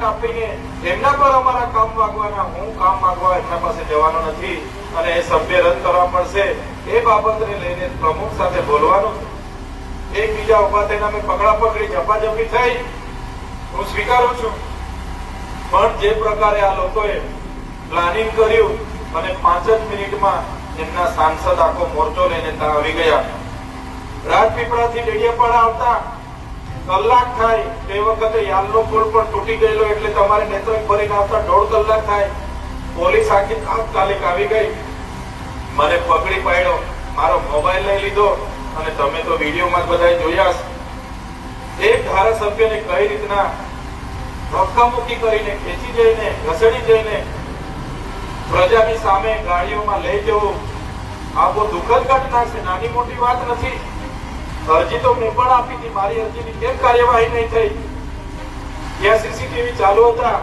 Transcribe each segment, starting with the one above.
Contract આપીને એમના પર અમારા કામ માંગવાના, હું કામ માંગવા એમના પાસે જવાનો નથી અને એ સભ્ય રદ કરવા પડશે એ બાબતને લઈને પ્રમુખ સાથે બોલવાનું છે। એકબીજા ઉભા થઈને અમે પકડા પકડી ઝપાઝપી થઈ, હું સ્વીકારું છું, પણ જે પ્રકારે આ લોકોએ પ્લાનિંગ કર્યું અને 5 જ મિનિટમાં એમના સાંસદ આખો મોરચો લઈને ત્યાં આવી ગયા। રાજપીપળાથી ડેડિયાપાડા આવતા કલાક થાય, તે વખતે યાલનો પુલ પણ તૂટી ગયેલો એટલે તમારે નેત્રંગ ભરીને આવતા 1.5 કલાક થાય। પોલીસ આખી તાત્કાલિક આવી ગઈ, મને પકડી પાડ્યો, મારો મોબાઈલ લઈ લીધો અને તમે તો વિડીયોમાં બધાએ જોયા છે। એક ધારાસભ્યને કઈ રીતના ધક્કામુક્કી કરીને ખેંચી જઈને ઘસડી જઈને પ્રજાની સામે ગાડીઓમાં લઈ જવું, આ બહુ દુઃખદ ઘટના છે, નાની મોટી વાત નથી। અરજી તો મેં પણ આપી હતી, મારી અરજીની કેમ કાર્યવાહી નહીં થઈ? ત્યાં સીસીટીવી ચાલુ હતા,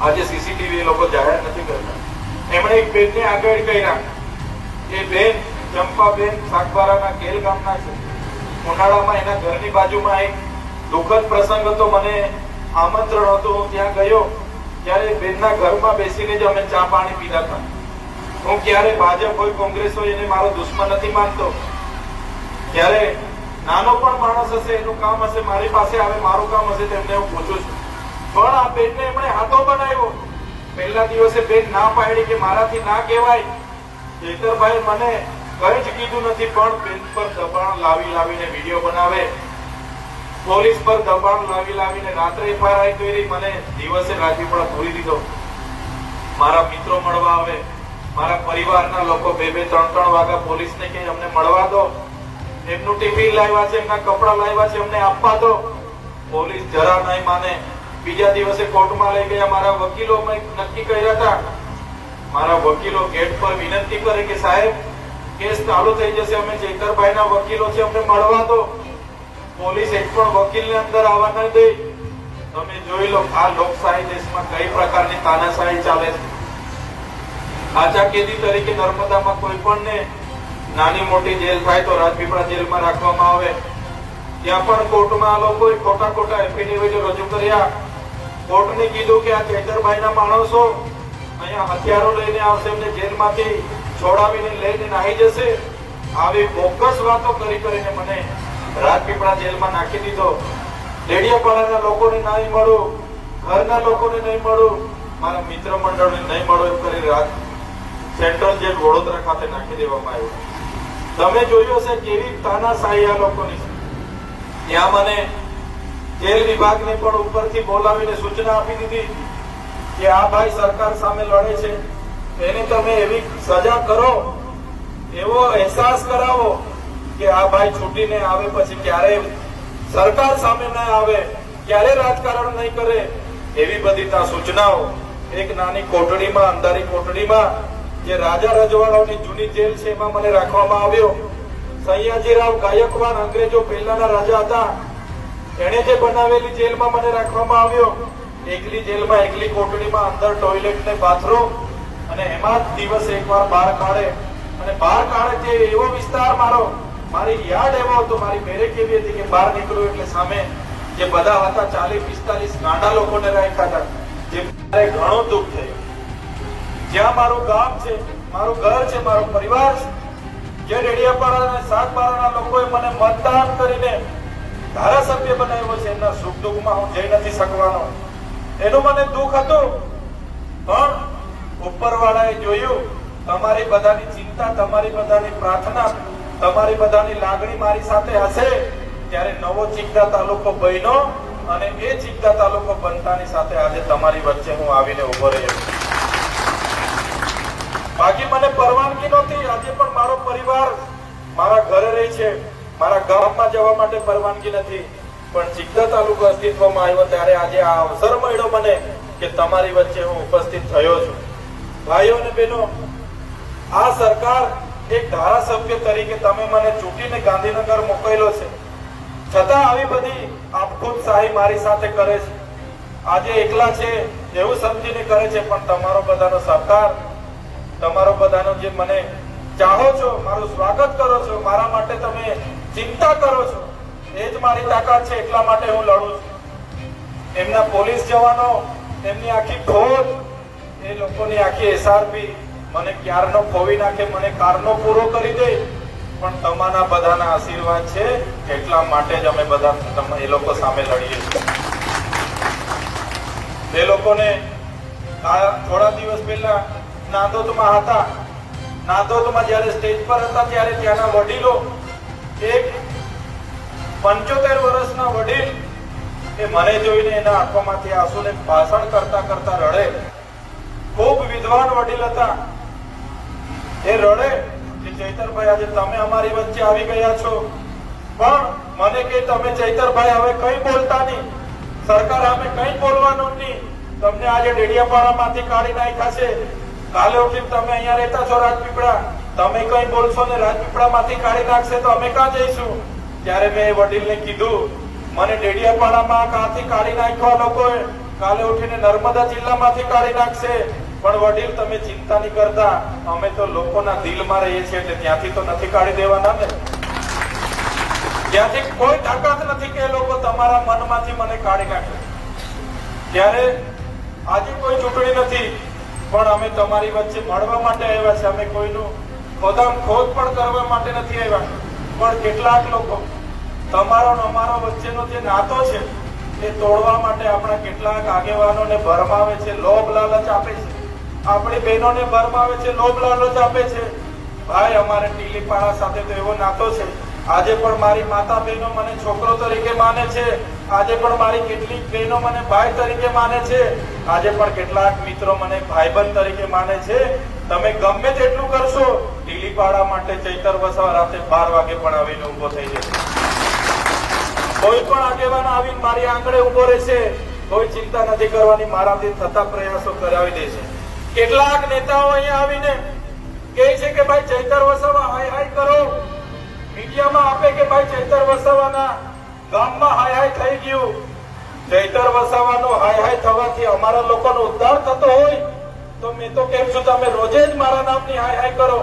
આજે સીસીટીવી લોકો જાહેર નથી કરતા। એમણે એક બેનને આગળ કર્યા, એ બેન ચંપાબેન સાગબારાના કેલ ગામના છે। ઉનાળામાં એના ઘરની બાજુમાં એક દુઃખદ પ્રસંગ હતો, મને આમંત્રણ હતું, હું ત્યાં ગયો ત્યારે બેનના ઘરમાં બેસીને જ અમે ચા પાણી પીધા હતા। હું ક્યારે ભાજપ હોય કોંગ્રેસ હોય એને મારો દુશ્મન નથી માનતો, ક્યારે નાનો પણ માણસ હશે એનું કામ હશે મારી પાસે આવે, મારું કામ હશે તેમને હું પૂછું છું, પણ આ બેનને એમણે હાથો બનાવ્યો। પહેલા દિવસે બેન ના પાડી કે મારાથી ના કહેવાય, ચેતરભાઈ મને કઈ જ કીધું નથી, પણ બેન પર દબાણ લાવીને વિડીયો બનાવે, પોલીસ પર દબાણ લાવીને રાત્રે એફઆઈઆર કરી, મને દિવસે રાજપીપળા પૂરી દીધો। મારા મિત્રો મળવા આવે, મારા પરિવારના લોકો 2-3 વાગ્યા પોલીસને કે અમને મળવા દો, એમનું ટિફિન લાવ્યા છે, એમના કપડા લાવ્યા છે, અમને આપવા દો, પોલીસ જરા નહીં માને। બીજા દિવસે કોર્ટમાં લઈ ગયા, મારા વકીલો નક્કી કર્યા હતા, મારા વકીલો ગેટ પર વિનંતી કરે કે સાહેબ કેસ ચાલુ થઈ જશે, અમે ચેતરભાઈના વકીલો છે, અમને મળવા દો, પોલીસ એક પણ વકીલને અંદર આવવા ન દે। તમે જોઈ લો આ લોકશાહી દેશમાં કઈ પ્રકારની તાનાશાહી ચાલે છે। આચા કેદી તરીકે નર્મદામાં કોઈ પણને નાની મોટી જેલ થાય તો રાજપીપળા જેલમાં રાખવામાં આવે, ત્યાં પણ કોર્ટમાં આ લોકોએ ખોટા એફિડેવિટ રજૂ કર્યા। કોર્ટને કીધું કે આ ચેતરભાઈના માણસો અહીંયા હથિયારો લઈને આવશે, એમને જેલમાંથી છોડાવીને લઈને નાહી જશે, આવી બોગસ વાતો કરીને મને રાજપીપળા જેલમાં નાખી દીધો। ડેડિયાપાડાના લોકોને નહીં મળું, ઘરના લોકોને નહીં મળું, મારા મિત્ર મંડળને નહીં મળું એમ કરી સેન્ટ્રલ જેલ વડોદરા ખાતે નાખી દેવામાં આવ્યું। તમે જોયું હશે કેવી તાનાશાહી આ લોકોની છે। ત્યાં મને જેલ વિભાગને પણ ઉપરથી બોલાવીને સૂચના આપી દીધી કે આ ભાઈ સરકાર સામે લડે છે, એને તમે એવી સજા કરો, એવો અહેસાસ કરાવો કે આ ભાઈ છૂટીને આવે પછી ક્યારે સરકાર સામે ન આવે, ક્યારે રાજકારણ નહીં કરે, એવી બધી ત્યાં સૂચનાઓ એક નાની કોટડીમાં, અંધારી કોટડીમાં, જે રાજા રજવાડાઓની જૂની જેલ છે એમાં મને રાખવામાં આવ્યો। સયાજીરાવ ગાયકવાડ અંગ્રેજો પહેલાના રાજા હતા, એને જે બનાવેલી જેલમાં મને રાખવામાં આવ્યો। એકલી જેલમાં, એકલી કોટડીમાં, અંદર ટોયલેટ ને બાથરૂમ, અને એમાં દિવસ એકવાર બહાર કાઢે, અને બહાર કાઢે તે એવો વિસ્તાર મારી યાદ એવો હતો, મારી બેરેક એવી હતી કે બહાર નીકળ્યું એટલે સામે જે બધા હતા 40-45 ગાંડા લોકોને રાખ્યા હતા, જે ઘણો દુઃખ થયું। જ્યાં મારું ગામ છે, મારું ઘર છે, મારો પરિવાર છે, જે ડેડિયાપાડા અને સાગબારાના લોકોએ મને મતદાન કરીને ધારાસભ્ય બનાવ્યો છે, એમના સુખ દુઃખમાં હું જઈ નથી શકવાનો, એનું મને દુઃખ હતું। પણ ઉપરવાળાએ જોયું, તમારી બધાની ચિંતા, તમારી બધાની પ્રાર્થના, તમારી બધાની લાગણી મારી સાથે હશે, ત્યારે નવો ચિકદા તાલુકો બન્યો, અને એ ચિકદા તાલુકો બનતાની સાથે આજે તમારી વચ્ચે હું આવીને ઉભો રહ્યો। બાકી મને પરવાનગી નહોતી, આજે પણ મારો પરિવાર મારા ઘરે રહી છે, મારા ગામમાં જવા માટે પરવાનગી નથી, પણ ચિકદા તાલુકો અસ્તિત્વમાં આવ્યો ત્યારે આજે આ અવસર મળ્યો મને કે તમારી વચ્ચે હું ઉપસ્થિત થયો છું। ભાઈઓ અને બહેનો, આ સરકાર એક ધારાસભ્ય તરીકે તમે મને ચૂંટીને ગાંધીનગર મોકલ્યો છે, છતાં આવી બધી આપખુદશાહી મારી સાથે કરે છે। આજે એકલા છે એવું સમજીને કરે છે, પણ તમારો બધાનો સહકાર, તમારો બધાનો જે મને ચાહો છો, મારું સ્વાગત કરો છો, મારા માટે તમે ચિંતા કરો છો, એ જ મારી તાકાત છે, એટલા માટે હું લડું છું। એમના પોલીસ જવાનો, એમની આખી ફોજ, એ લોકોની આખી એસઆરપી મને ક્યારનો ખોવી નાખે, મને કારનો પૂરો કરી દે, પણ તમારા બધાના આશીર્વાદ છે એટલા માટે જ અમે બધા એ લોકો સામે લડીએ છીએ. એ લોકોને થોડા દિવસ પહેલા નાંદોદમાં હતા, નાંદોદમાં જયારે સ્ટેજ પર હતા ત્યારે ત્યાંના વડીલો, એક 75 વર્ષના વડીલ, એ મને જોઈને એના આંખોમાંથી આંસુને ભાષણ કરતા કરતા રડે. ખૂબ વિદ્વાન વડીલ હતા. એ રડે કે ચૈતરભાઈ આજે તમે અમારી વચ્ચે આવી ગયા છો, પણ મને કે તમે ચૈતરભાઈ હવે કઈ બોલતા નહીં, સરકાર સામે કઈ બોલવાનું નહીં, તમને આજે ડેડિયાપાડામાંથી કાઢી નાખ્યા છે, કાલે ઉઠીને તમે અહીંયા રહેતા છો રાજપીપળા, તમે કઈ બોલશો ને રાજપીપળામાંથી કાઢી નાખશે તો અમે ક્યાં જઈશું? ત્યારે મેં એ વડીલને કીધું, મને ડેડિયાપાડામાં કાંથી કાઢી નાખ્યા લોકોએ, કાલે ઉઠીને નર્મદા જિલ્લામાંથી કાઢી નાખશે, પણ વડીલ તમે ચિંતા નહીં કરતા, અમે તો લોકોના દિલમાં રહીએ છીએ એટલે ત્યાંથી તો નથી કાઢી દેવાના ને. ત્યાંથી કોઈ તાકાત નથી કે એ લોકો તમારા મનમાંથી મને કાઢી નાખે. ત્યારે આજે કોઈ ચૂંટણી નથી, પણ અમે તમારી વચ્ચે મળવા માટે આવ્યા છે. અમે કોઈનું ખોદામ ખોદ પણ કરવા માટે નથી આવ્યા, પણ કેટલાક લોકો તમારો ને અમારો વચ્ચેનો જે નાતો છે એ તોડવા માટે આપણા કેટલાક આગેવાનોને ભરમાવે છે, લોભ લાલચ આપે છે, આપણી બહેનોને ભરમાવે છે, લોભ લાલચ આપે છે. ભાઈ અમારે ટીલીપાડા સાથે તો એવો નાતો છે, આજે પણ મારી માતા બહેનો મને છોકરો તરીકે માને છે, આજે પણ મારી કેટલીક બહેનો મને ભાઈ તરીકે માને છે, આજે પણ કેટલાક મિત્રો મને ભાઈબંધ તરીકે માને છે. તમે ગમે તેટલું કરશો, ટીલીપાડા માટે ચૈતર વસાવા રાતે 12 વાગે પણ આવીને ઉભો થઈ જશે. કોઈ પણ આગેવાન આવીને મારી આંગણે ઉભો રહેશે, કોઈ ચિંતા નથી કરવાની, મારાથી થતા પ્રયાસો કરાવી દેશે. કેટલાક નેતાઓ અહીંયા આવીને કહે છે કે ભાઈ ચૈતર વસાવા હાય હાય કરો, મીડિયામાં આપે કે ભાઈ ચૈતર વસાવાના ગામમાં હાય હાય થઈ ગયું. ચૈતર વસાવાનો હાય હાય થવાથી અમારા લોકોનો ઉદ્ધાર થતો હોય તો મેં તો કેમ છું, તમે રોજે જ મારા નામની હાય હાય કરો.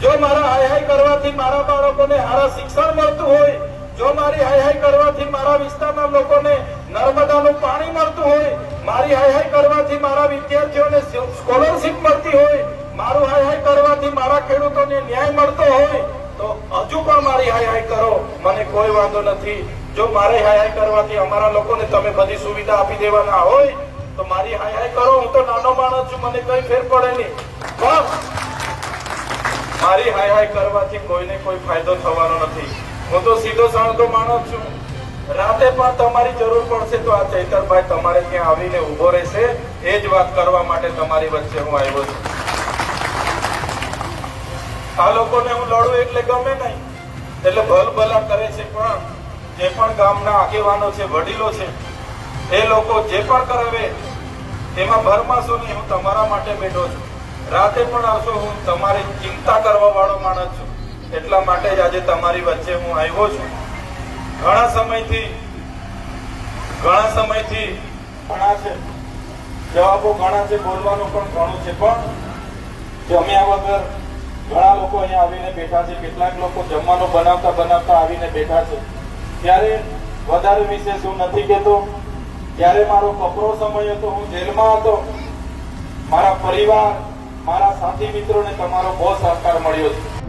જો મારા હાય હાય કરવાથી મારા બાળકોને સારા શિક્ષણ મળતું હોય, જો મારી હાય હાય કરવાથી મારા વિસ્તારના લોકોને નર્મદાનું પાણી મળતું હોય, મારી હાય હાય કરવાથી મારા વિદ્યાર્થીઓને સ્કોલરશીપ મળતી હોય, મારું હાય હાય કરવાથી મારા ખેડૂતોને ન્યાય મળતો હોય, તો હજુ પણ મારી હાય હાય કરો, મને કોઈ વાંધો નથી. જો મારે હાય હાય કરવાથી અમારા લોકોને તમે બધી સુવિધા આપી દેવાના હોય તો મારી હાય હાય કરો. હું તો નાનો માણસ છું, મને કઈ ફેર પડે નહીં, પણ મારી હાય હાય કરવાથી કોઈને કોઈ ફાયદો થવાનો નથી. હું તો સીધો સાણો માણસ છું. રાતે પણ તમારી જરૂર પડશે તો આ ચૈતરભાઈ તમારે ત્યાં આવીને ઉભો રહેશે. એ જ વાત કરવા માટે તમારી વચ્ચે હું આવ્યો છું. આ લોકોને હું લડું એટલે ગમે નહીં, એટલે ભલભલા કરે છે, પણ જે પણ ગામના આગેવાનો છે, વડીલો છે, એ લોકો જે પણ કરાવે એમાં ભરમાશો નહીં. હું તમારા માટે બેઠો છું, રાતે પણ આવશો, હું તમારી ચિંતા કરવા વાળો માણસ છું. એટલા માટે જ આજે તમારી વચ્ચે હું આવ્યો છું. ઘણા સમયથી ઘણા છે, જવાબો ઘણા છે, બોલવાનું પણ ઘણું છે, પણ જમ્યા વગર ઘણા લોકો અહીંયા આવીને બેઠા છે. કેટલાક લોકો જમવાનું બનાવતા બનાવતા આવીને બેઠા છે. ત્યારે વધારે વિશેષ હું નથી કહેતો. ત્યારે મારો કપરો સમય હતો, હું જેલમાં હતો. મારા પરિવાર, મારા સાથી મિત્રોને તમારો બહુ સહકાર મળ્યો છે.